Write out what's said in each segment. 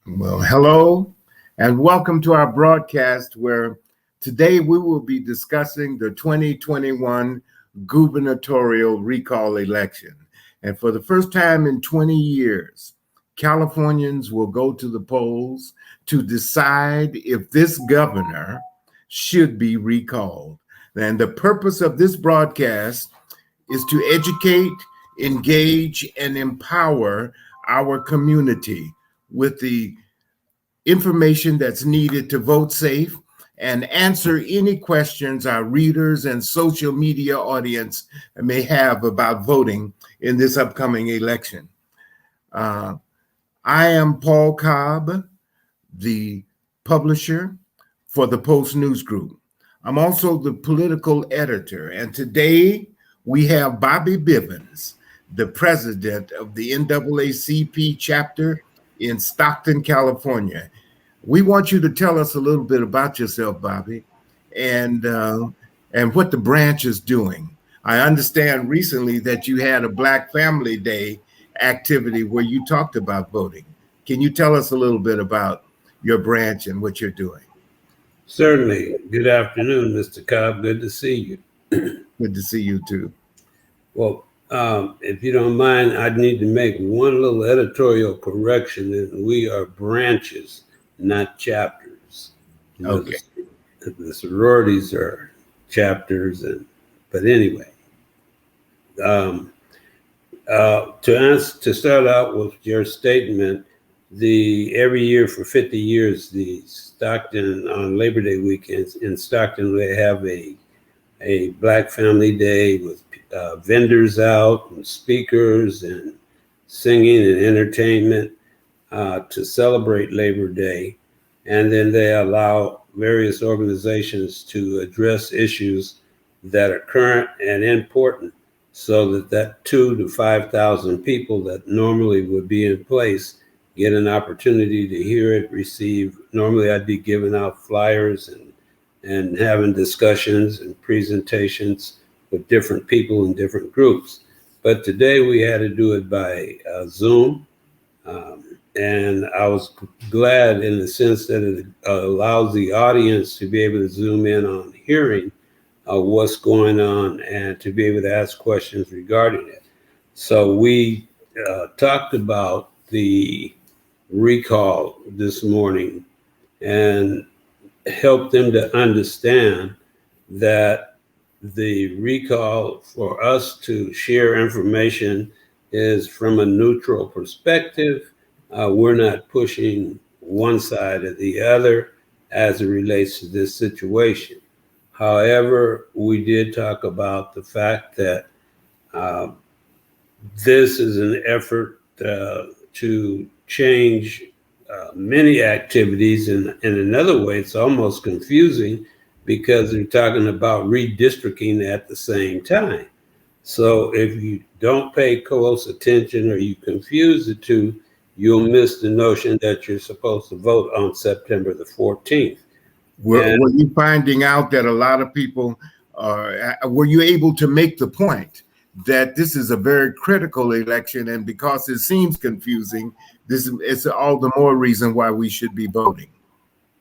Well, hello and welcome to our broadcast where today we will be discussing the 2021 gubernatorial recall election. And for the first time in 20 years, Californians will go to the polls to decide if this governor should be recalled. And the purpose of this broadcast is to educate, engage, and empower our community with the information that's needed to vote safe and answer any questions our readers and social media audience may have about voting in this upcoming election. I am Paul Cobb, the publisher for the Post News Group. I'm also the political editor, and today we have Bobby Bivens, the president of the NAACP chapter in Stockton, California. We want you to tell us a little bit about yourself, Bobby, and what the branch is doing. I understand recently that you had a Black Family Day activity where you talked about voting. Can you tell us a little bit about your branch and what you're doing? Certainly. Good afternoon, Mr. Cobb. Good to see you. Good to see you too. Well, if you don't mind, I need to make one little editorial correction. And we are branches, not chapters. Okay. The sororities are chapters, but anyway. To start out with your statement, every year for 50 years, the Stockton on Labor Day weekends in Stockton, they have a Black Family Day with vendors out and speakers and singing and entertainment to celebrate Labor Day. And then they allow various organizations to address issues that are current and important so that 2,000 to 5,000 people that normally would be in place get an opportunity to hear it, receive. Normally I'd be giving out flyers and having discussions and presentations with different people in different groups. But today we had to do it by Zoom. And I was glad in the sense that it allows the audience to be able to zoom in on hearing what's going on and to be able to ask questions regarding it. So we talked about the recall this morning and helped them to understand that the recall for us to share information is from a neutral perspective. We're not pushing one side or the other as it relates to this situation. However, we did talk about the fact that this is an effort to change many activities. In another way, it's almost confusing because they're talking about redistricting at the same time. So if you don't pay close attention or you confuse the two, you'll miss the notion that you're supposed to vote on September the 14th. Were you finding out that a lot of people were you able to make the point that this is a very critical election, and because it seems confusing, this is all the more reason why we should be voting?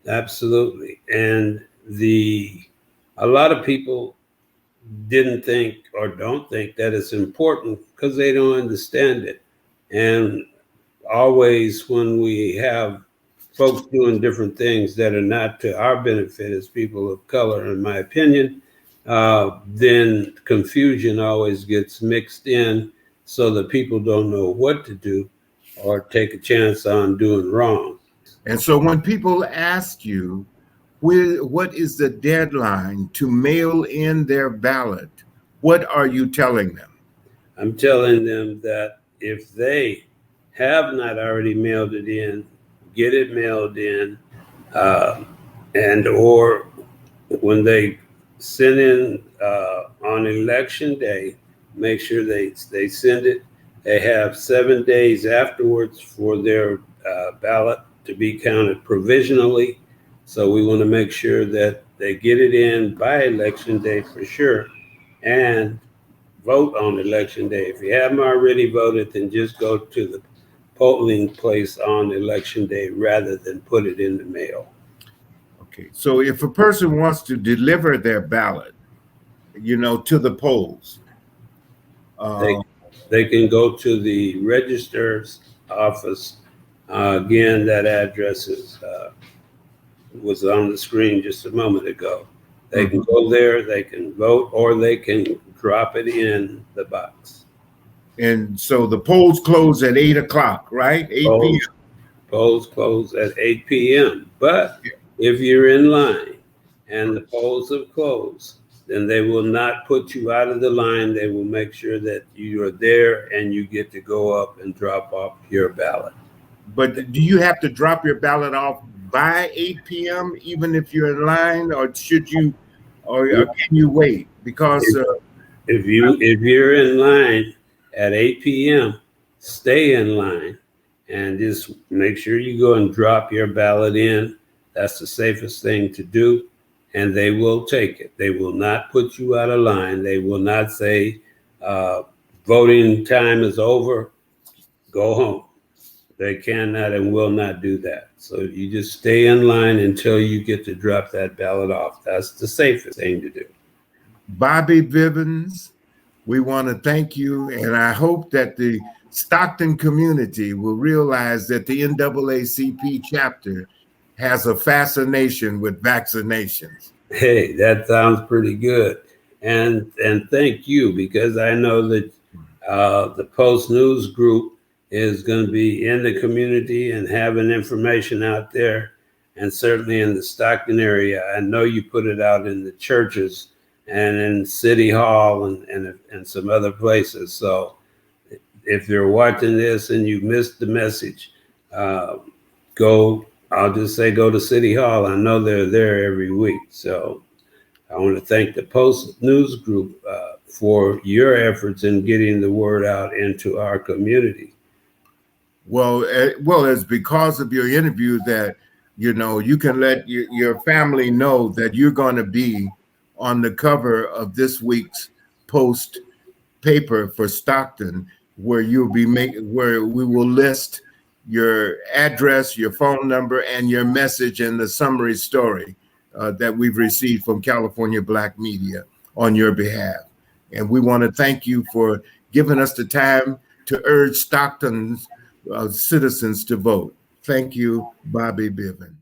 Absolutely. And a lot of people didn't think or don't think that it's important because they don't understand it. And always when we have folks doing different things that are not to our benefit as people of color, in my opinion, then confusion always gets mixed in so that people don't know what to do or take a chance on doing wrong. And so when people ask you, what is the deadline to mail in their ballot, what are you telling them? I'm telling them that if they have not already mailed it in, get it mailed in, and or when they send in on election day, make sure they send it. They have 7 days afterwards for their ballot to be counted provisionally. So we want to make sure that they get it in by election day for sure and vote on election day. If you haven't already voted, then just go to polling place on election day rather than put it in the mail. Okay, so if a person wants to deliver their ballot, to the polls, They can go to the registrar's office. Again, that address was on the screen just a moment ago. They can go there, they can vote, or they can drop it in the box. and so the polls close at 8 o'clock, right? 8 p.m. Polls close at 8 p.m. But if you're in line and the polls have closed, then they will not put you out of the line. They will make sure that you are there and you get to go up and drop off your ballot. But do you have to drop your ballot off by 8 p.m. even if you're in line, or should you, or can you wait? Because if you're in line at 8 p.m., stay in line and just make sure you go and drop your ballot in. That's the safest thing to do. And they will take it. They will not put you out of line. They will not say, voting time is over, go home. They cannot and will not do that. So you just stay in line until you get to drop that ballot off. That's the safest thing to do. Bobby Bivens, we want to thank you. And I hope that the Stockton community will realize that the NAACP chapter has a fascination with vaccinations. Hey, that sounds pretty good. And thank you, because I know that the Post News Group is going to be in the community and having information out there, and certainly in the Stockton area. I know you put it out in the churches and in City Hall and some other places. So if you're watching this and you missed the message, I'll just say go to City Hall. I know they're there every week. So I want to thank the Post News Group for your efforts in getting the word out into our community. Well, it's because of your interview that, you can let your family know that you're going to be on the cover of this week's Post paper for Stockton, where where we will list your address, your phone number, and your message and the summary story that we've received from California Black Media on your behalf. And we want to thank you for giving us the time to urge Stockton's citizens to vote. Thank you, Bobby Bivens.